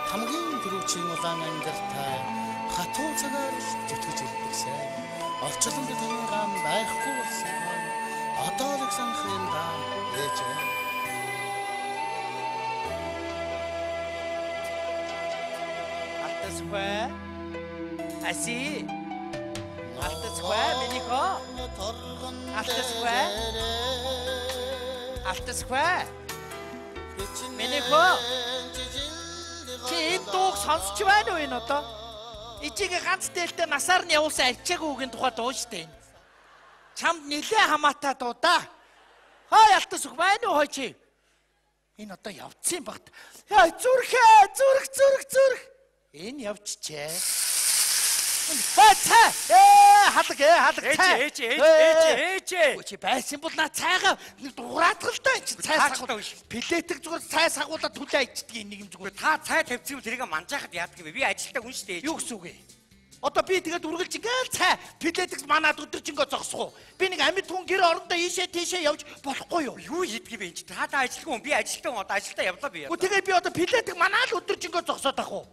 хамгийн түрүүчийн улаан ангиртай хатуу цагаар зүтгэж ирдэг сайн. Орчлонд таны гам байхгүй болсон. Одоо л санахын гам ээж. Алтасгүй. Аси. Алтасгүй минийхо. Алтасгүй. Алтасгүй. Минийхо. Чи дууг сонсч байна уу энэ одоо? Ичигээ ганц дээлтэй насаар нь явуулсан альчаагүй үгийн тухай дуу штэ энэ. Чамд нилээ хамаатай дуу да. Хой алтас үг байна уу хой чи? Энэ одоо явцсан багт. Яа зүрх. Энэ явчихжээ. Халаг. Ээж. Чи байсан бол наа цайгаа дураадгал да энэ цай сагуулдаг. Плетик зүгээр цай сагуулаад түлээ ичдэг нэг юм зүгээр. Та цай тавьчихвал тэрийг манжаахад яадаг юм бэ? Би ажилдаа хүн штэ. Юу гэсэн үг вэ? Одоо би тэгээд үргэлж ингээл цай плетик манаад өдөржингөө зогсох уу? Би нэг амьд хүн гэр орондоо ийшээ тийшээ явж болохгүй юу? Юу хийдэг юм бэ энэ? Та ажилгүй хүн, би ажилтаа хүн. Одоо ажилдаа явлаа би. Тэгээд би одоо плетик манаад өдөржингөө зогсоод ах уу?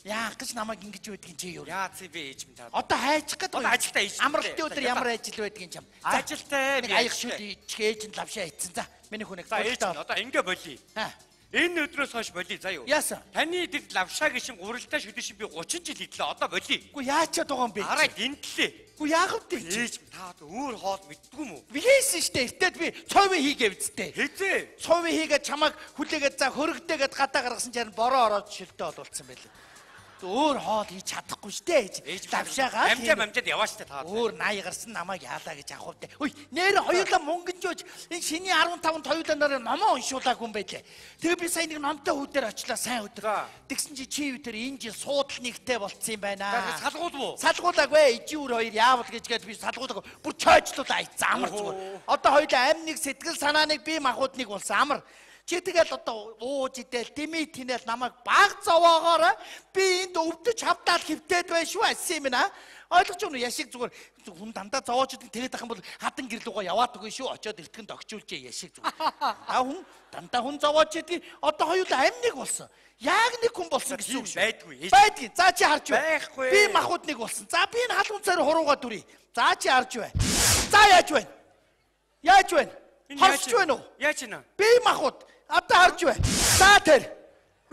Яах гэж намайг ингэж байдгийн чи юу? Яац би ээж минь та. Одоо хайчих гээд одоо ажилдаа ийш. Амралтын өдөр ямар ажил байдгийн чам. Ажилдаа би аяг шүл ээж нь лавшаа ийцэн. За миний хүнийг одоо ингээ болий. Энэ өдрөөс хойш болий заа юу? Яасан? Таны дэрд лавшаа гişin гурилдаа шүдэн шин би 30 жил хийдлээ. Одоо болий. Үгүй яачаад байгаа юм бэ? Хараа гинтлээ. Үгүй яах вэ? Ээж та өөр хоол мэддгүй юм уу? Билээсэн штэ. Эртээд би цовын хийгээв зүтэй. Хизээ. Цовын хийгээд чамайг хүлээгээд за хөрөгдөөгээд гадаа гаргасан чинь бороо ороод шилдэ болуулсан байлээ. Өөр хоол хийж чадахгүй штэ ээж. Лавшаагаа амжаад яваа штэ та. Өөр 80 гарсан намайг яалаа гэж ахвтай. Үй нэр хоёулаа мөнгөнжөөж энэ шиний 15-нд хоёулаа нараа номоо уншуулаагүй юм байлээ. Тэгээ би сая нэг номтой хүүдээр очлаа сайн өдөр. Тэгсэн чи үтер энэ жил суудал нэгтэй болцсон юм байна. Салгуул муу? Салгуулаагүй ижи өөр хоёр яавал гэжгээд би салгуулаагүй. Бүр чойжлуулаа айцсан амар зүгээр. Одоо хоёулаа амь нэг сэтгэл санааныг би махууд нэг болсон амар. Чи тэгэл одоо ууж идэл дэмий тинэл намайг баг зовоогоор би энд өвдөж хавтаад хөвтөөд байна шүү ассан юм аа. Ойлгож байна уу? Яшиг зүгээр хүн дандаа зовоож идэл тэгээд ах юм бол хадан гэрлүүгөө яваад өгнө шүү. Очоод эртгэнд огчулжээ яшиг зүгээр. Хүн дандаа хүн зовоож идэл одоо хоёул амныг болсон. Яг нэг хүн болсон гэсэн үг шүү. Байдгүй. Байдгийн. За чи харж бай. Байхгүй. Би махууд нэг болсон. За би энэ халуун цаар хуруугаа дүрий. За чи харж бай. За яаж байна? Яаж байна? Харж байна уу? Яаж байна? Би махууд одоо харж бай. За тэр.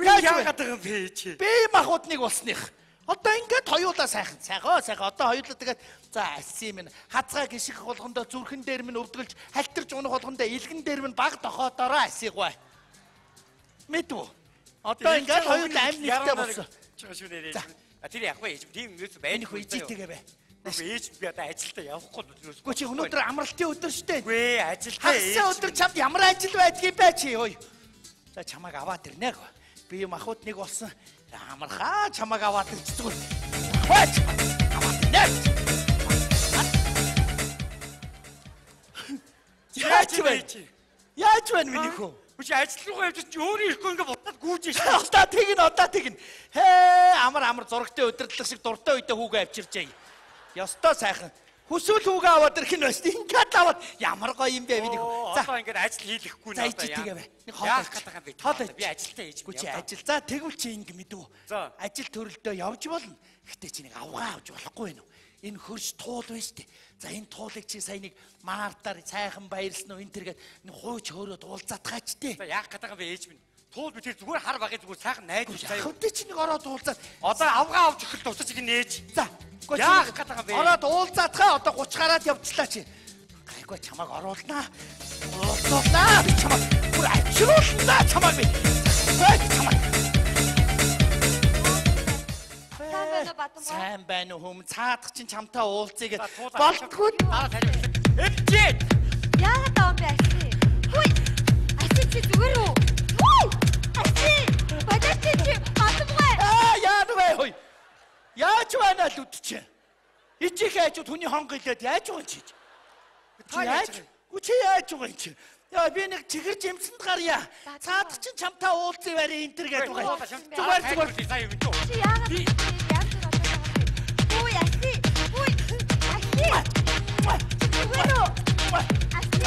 Яагаад байгаа юм бэ чи? Би махууд нэг болсных. Одоо ингээд хоёулаа сайхан. Сайхан. Одоо хоёулаа тэгээд за алсын минь хацгаа гიშих болгондоо зүрхэн дээр минь өвдгөлж халтарч унах болгондоо илгэн дээр минь баг дохоодороо асигвай. Мэдв үү? Одоо ингээд хоёулаа амь нэгтэй болсон. Тэр яг вэ? Тийм юм байна. Энэ хүү ижигтэйгээ бай. Ээж би одоо ажилдаа явахгүй өдрөөс. Гү чи өнөөдөр амралтын өдөр штэ. Үгүй ажилдаа ээж. Хагас өдөр чамд ямар ажил байдгийг бай чи ой. За чамайг аваад ирнэ. Би махууд нэг болсон. Амархаа чамайг аваад ирчихгүй. Хөөч. Аваад ирнэ. Яаж байна миний хөө? Үгүй ажил руугаа явж чи өөрөө ирэхгүй ингээ бодоод гүүж шээ. Одоо тэгнэ. Хээ амар зурагтай өдөрлөг шиг дуртай үедээ хүүгээ авчирчээ. Ёстой сайхан. Хүсвэл хүүгээ аваад ирэх нь байна. Ингээд аваад ямар гоё юм бэ миний хөө. За одоо ингээд ажил хийлэхгүй нэ одоо яа. Нэг хоолой гадаг би. Хоолой би ажилдаа хийж. Гү чи ажил. За тэгвэл чи ингэ мэдв. Ажил төрөлдөө явж болно. Гэхдээ чи нэг авгаа авч болохгүй байна уу? Энэ хөрш туул байна штэ. За энэ туулыг чи сая нэг маартаар цайхан баярлсан уу энэ тэргээд нэг хууч хөөрөөд уулзаатгаач тээ. За яах гэдэг юм бэ ээж минь? Туул би тэр зүгээр хар багын зүгээр сайхан найдвар заяа. Хөвдөө чи нэг ороод уулзаад. Одоо авгаа авч өгөх тусаж ийг нээж. За. Яах гэдэг юм бэ? Ороод уулзаатгаа одоо 30 гараад явчлаа чи. Гайгүй чамайг оруулнаа. Оруулнаа. Би чамайг бүр ачруулнаа чамайг би. Чамайг. Сайн байна уу хүм цаадах чинь чамтай уулзъя гэж болтгүй. Ээжээ. Яагаад таам бэ аси? Хүй. Аси чи зүгээр үү? Хүй. Аси. Бадаж чи хатмгүй. Яа нүвэ хүй. Яаж байна л үдчээ. Ичих хайжууд хүний хонго илээд яаж байгаа юм чи? Яаж? Үчи яаж байгаа юм чи? Яа би нэг чихэр жимсэнд гарья. Цаадах чинь чамтай уулзъя барь энэ төр гэж байгаа. Зүгээр. Чи яагаад Хүй аси. Хүй. Аси. Зүгээр үү? Аси.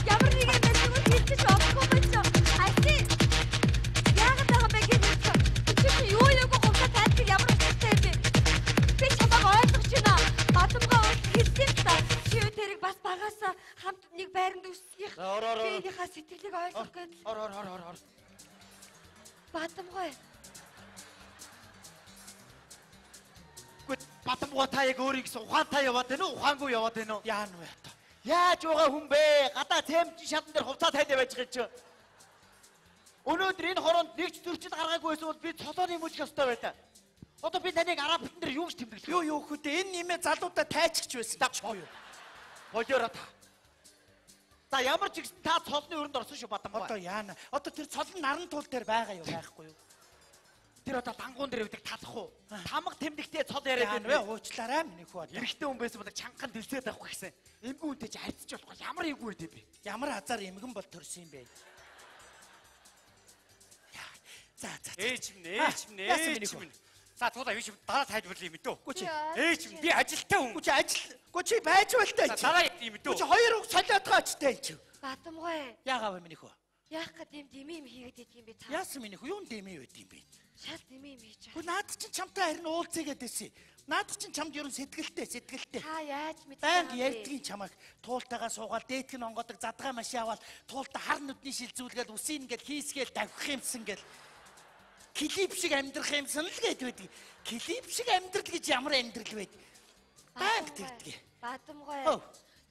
Ямар нэгэн мэдгүй хэлчих болохгүй байж. Аси. Яагаад ойлго гэд. Ор. Бадамгүй. Гүт Батамгоо та яг өөрийг ухаантай яваад байна уу? Ухаангүй яваад байна уу? Яан вэ одоо? Яаж байгаа хүн бэ? Гадаа цемчин шатан дээр хувцас тайлаа байж байгаа чинь. Өнөөдөр энэ хороонд нэгч зөрчил гаргаагүй байсан бол би цолооны мөчлөх ёстой байлаа. Одоо би таныг арабтан дээр юу гэж тэмдэглэх вэ? Юу хөтэ энэ нэмээ залуудаа тайчгч байсан даггүй юу? Болоороо та. За ямар ч гэсэн та цолны өрөнд орсон шүү Батамгоо. Одоо яана. Одоо тэр цолон наран туул дээр байгаа юу байхгүй юу? Тэр одоо дангуун дээр явдаг талах уу? Тамга тэмдэгтэй цол яриад Яана вэ? байна. Уучлаарай минь хүү одоо. Эрэгтэй хүн байсан бол чанган дэлсээд авахгүй гэсэн. Эмгэн үнтэй ч харьцаж болохгүй. Ямар эвгүй дээ би. Ямар азар эмгэн бол төрсөн юм бэ? За. Ээж минь. За туулаа юу юм дараа тайлбарлая юм дөө. Гүчи. Ээж минь би ажилтаа хүн. Гүчи ажил. Гүчи байж байлтай За чи. дараа юм дөө. Гүчи хоёр үг солиод гаачтай чи. Бадамгүй. Яагаад вэ минь хүү? Яах гээд юм дэмий юм хийгээд идэх юм бэ та? Яасан минь хүү? Юун дэмий байд юм бэ? Шал дэмий юм хийж Гү байгаа. наад чинь чамтай харин уулзъягээд байсан. Наад чинь чамд ерөн сэтгэлтэй. Та яаж мэдсэн? Банк ярьдгийн чамайг туултайгаа суугаад дээдг нь онгодог задгаа машин аваад туулта хар нүдний шилзүүлгээл үсийг ингээд хийсгээл давхих юмсан гэл клип шиг амьдрах юмсан л гээд байдаг. Клип шиг амьдрал гэж ямар амьдрал вэ? Банк тэгдэг. Бадамгүй.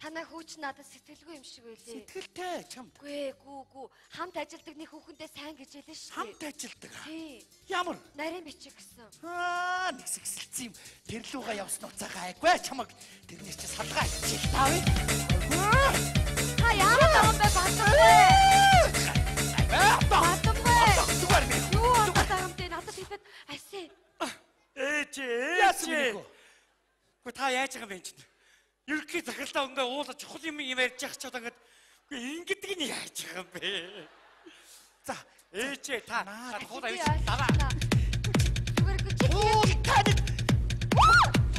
Танай хүүч надад сэтгэлгүй юм шиг байлээ. Сэтгэлтэй чамд. Гүү. Хамт ажилдаг нэг хүүхэндээ сайн гэж хэлсэн шүү. Хамт ажилдаг. Тий. Ямар? Нарийн бичих гэсэн. Нэгсгсэлцсэн юм. Тэр лугаа явсан уцаагаа айгүй чамаг тэрнээс чи салгаа ичээл таавь. Та яагаад байгаа юм бэ Бадамгүй? Зүгээр минь. Юу байгаа юм бэ? Надад хэлээд асий. Яасан Ээж. минь хүү? Гү та яаж байгаа юм бэ чинь? Ерөнхий захиралтаа ингээ уулаж чухал юм ярьж явах ч одоо ингээд ингэдэг нь яаж байгаа юм бэ? За. Ээж та туулаа юу Би дараа. зүгээр гэж чи Оо тань.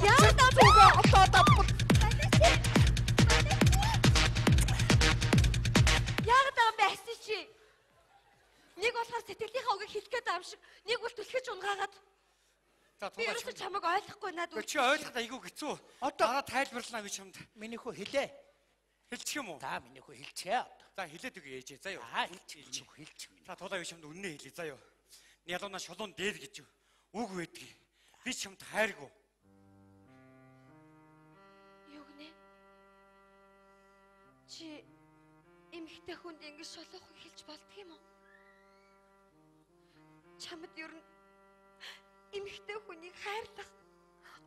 яагаад Одоо яагаад байгаа юм бэ асий чи? Нэг болохоор сэтгэлийнхаа үгийг хэлэх гээд байгаа юм шиг, нэг бол түлхэж унгаагаад. За Би туулаа. ерөөсөө чамайг ойлгохгүй надад. Чи ойлгох айгүй хэцүү. Одоо- Дараа тайлбарлана гэж чамд миний хүү хэлээ. хэлчих юм уу? Та миний хүү хэлчихээ одоо. За хэлээд үгүй ээж заа юу. Хэлчих минь. Та туулаа юу чамд үннээ хэлээ заа юу. Ялуунаа шулуун дээр гэж юу. Үг байдгийг. Би чамд хайргүй. Юу гинэ? Чи эмэгтэй хүнд ингэж шолоохыг хэлж болдго юм уу? Чамд ер нь эмэгтэй хүнийг хайрлах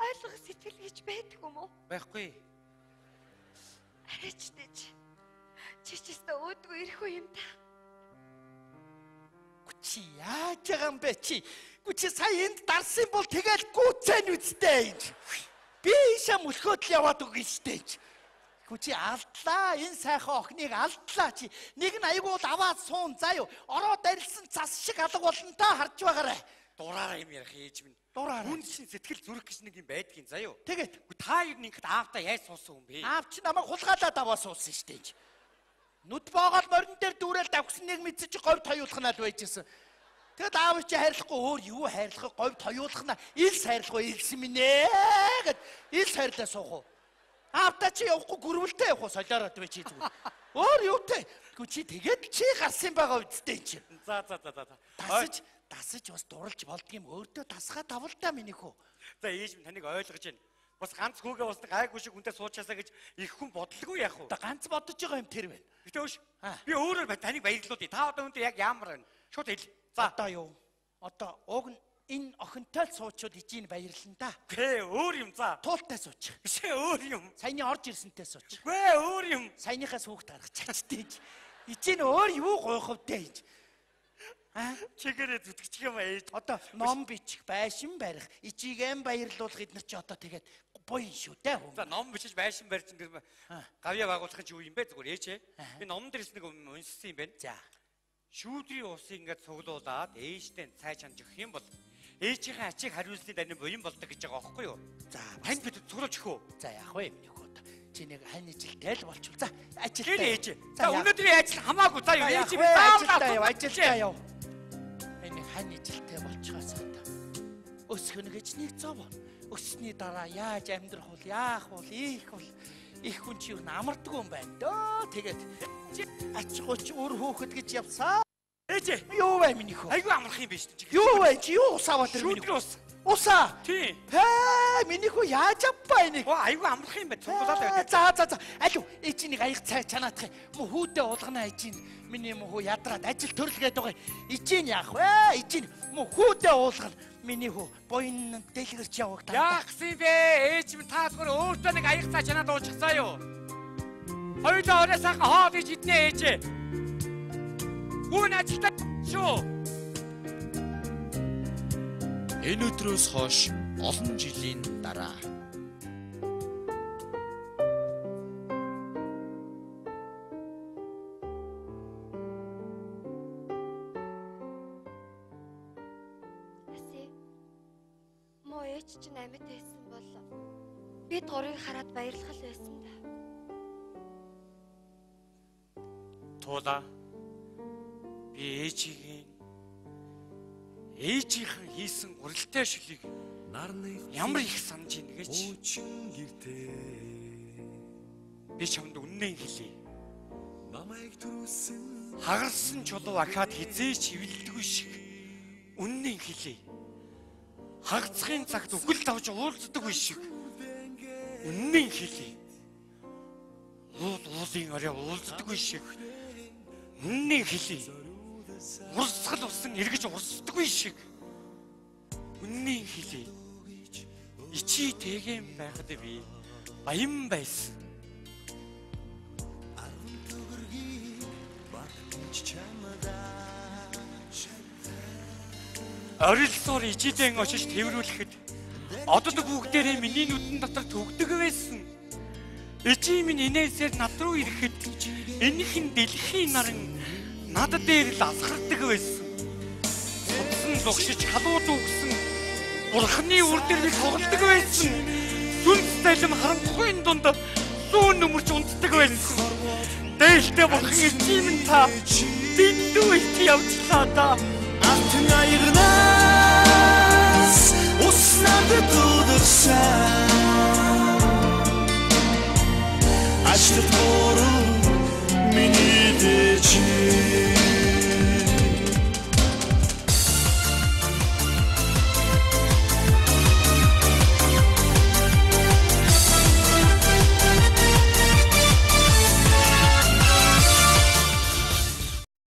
ойлгох сэтгэл гэж байдаг юм уу? Байхгүй. Арайч дэж. Чи ч өстө өөдгөө ирэх үе юм та. Чи яаж байгаа юм бэ чи? Чи сая энд дарсан бол тэгэл гүцэн үстэй юм. Би ийшээ мөлхөөд л яваад үгүй штэ. Чи алдлаа. Энэ сайхан охиныг алдлаа чи. Нэг нь айгуул аваад суун заа юу. Ороод арилсан цас шиг алга болно та харж байгаарай. Дураараа юм ярих ээж минь. Дураараа. Хүн чинь сэтгэл зүрх гэж нэг юм байдгийн заа юу. Тэгээд Та юу нэгд аавда яаж суусан юм бэ? аав чи намайг хулгайлаад аваад суусан штэ. Нүд боогоод морин дээр дүүрэл давхсан нэг мэдсэн чи говьд хоёулах нь л байжсэн. Тэгэд аав чи хайрлахгүй өөр юу хайрлах говьд хоёулах нь илс хайрлахгүй илсэн минь ээ гэд илс хайрлаа суух уу. Аавда чи явахгүй гөрвөлтэй явах уу солиороод бай чи зүгээр. Өөр юутэй. Гү чи тэгээд чи гарсан байгаа үсттэй чи. За. Дасаж бас дурлж болдгийм өөртөө тасгаа тавлаа миний хүү. За ээж минь таныг ойлгож байна. Бас ганц хүүгээ бас гайгүй шиг хүнтэй суучаасаа гэж их хүн бодлоогүй яах вэ? Одоо ганц бодож байгаа юм тэр байна. Гэтэ өш. Би өөрөөр таныг баярлуулъя. Та одоо хүнтэй яг ямар байна? Шууд хэл. За. Одоо юу? Одоо уг нь энэ охинтой л суучууд ижийн баярлана да. Гэ өөр юм за. Туултай сууч. Биш өөр юм. Саяны орж ирсэнтэй сууч. Гэ өөр юм. Саяныхаас хүүхд гаргах чачтай. Ижийн өөр юу гойх вдэ гэж. Чигээрээ зүтгэж юм ээж. Одоо ном бичих, байшин барих, ижигээн баярлуулах эднэр чи одоо тэгээд буян шүү дээ За хүмүүс. ном бичиж байшин барьж ингэ гавья байгуулах чи юу юм бэ зүгээр ээж. Би номон дээрс нэг уншсан юм байна. За. Шүүдрийн усыг ингээд цуглуулад ээжтэй цай чанж өгөх юм бол ээжийнхээ ачийг хариулсны даны буян болдог гэж байгаа байхгүй юу? За. Танд бид цуглуулж өгөө. За яах вэ миний хүү одоо. Чи нэг хань жилтэй л болчихвол. За Гэр ажилтаа. ээж. За өнөөдрийн ажил хамаагүй за юу ээж би ажилтаа яв, ажилтаа яв. Энийг хань жилтэй болчихоос одоо. Өсгөнө гэж нэг зов. Өссөний дараа яаж амьдрах вэ? Яах вэ? Их хүн чи юу амардгүй юм байна дөө. Тэгээд Ачгууч өр хөөхд гэж явсаа. Ээжээ. Юу вэ миний хөө? Айгүй амрах юм биш. Юу вэ? Чи юу усаа батэр миний? Шүүдрээ ус. Усаа. Тий. Миний хөө яаж авпаа энийг? Оо айгүй амрах юм байна. Цуглаад байдаг. За. Алуу, ээжинийг аяг цай чанаадах юм. Мө хүүдээ уулгана ээжийн. Миний мөхөө ядраад ажил төрлгээд байгаа. Ижийн яах вэ? Ижийн мө хүүдээ уулгана. Миний хөө буйн дэлгэрч явах та. Яахсан бэ? Ээж минь таасгаар өөртөө нэг аяг цаа чанаад уучгасаа юу? Хоёулаа оройсаа хоо гэж иднэ ээжээ. Гүн ажилтаа шүү. Энэ өдрөөс хойш олон жилийн дараа Аси. Мо ээж чинь амьд байсан бол бид гурыг хараад баярлах л байсан да. Туула. Би ээжийнхэн хийсэн уралтай шүлийг ямар их санаж ийн гэж би чамд үнэн хэлье. Хагарсан чулуу ахаад хизээч хөвлөдөггүй шиг үнэн хэлье. Хагацхын цагт үгэл тавж уулздаггүй шиг үнэн хэлье. Уулын орой уулздаггүй шиг үнэн хэлье. Урсгал усан эргэж урсдаггүй шиг үнэн хэлье. Ичи тэгэм байхад би баян байсан. Орилсоор ичидэн очиж тэрвэрлэхэд одод бүгдээрээ миний нүдэн дотор төгдөг байсан. Ичи минь инээсээр над руу ирэхэд энэхэн дэлхийн наран над дээр л асгардаг байсан. Судсан лугшиж халууд үгсэн бурхны үр дээр би тоглодог байсан. Сүнс талим харанхуйн дунд зүүн нөмөрч унтдаг байсан. Дээлтэй бурхан эцгийм та дэндүү их явчлаа.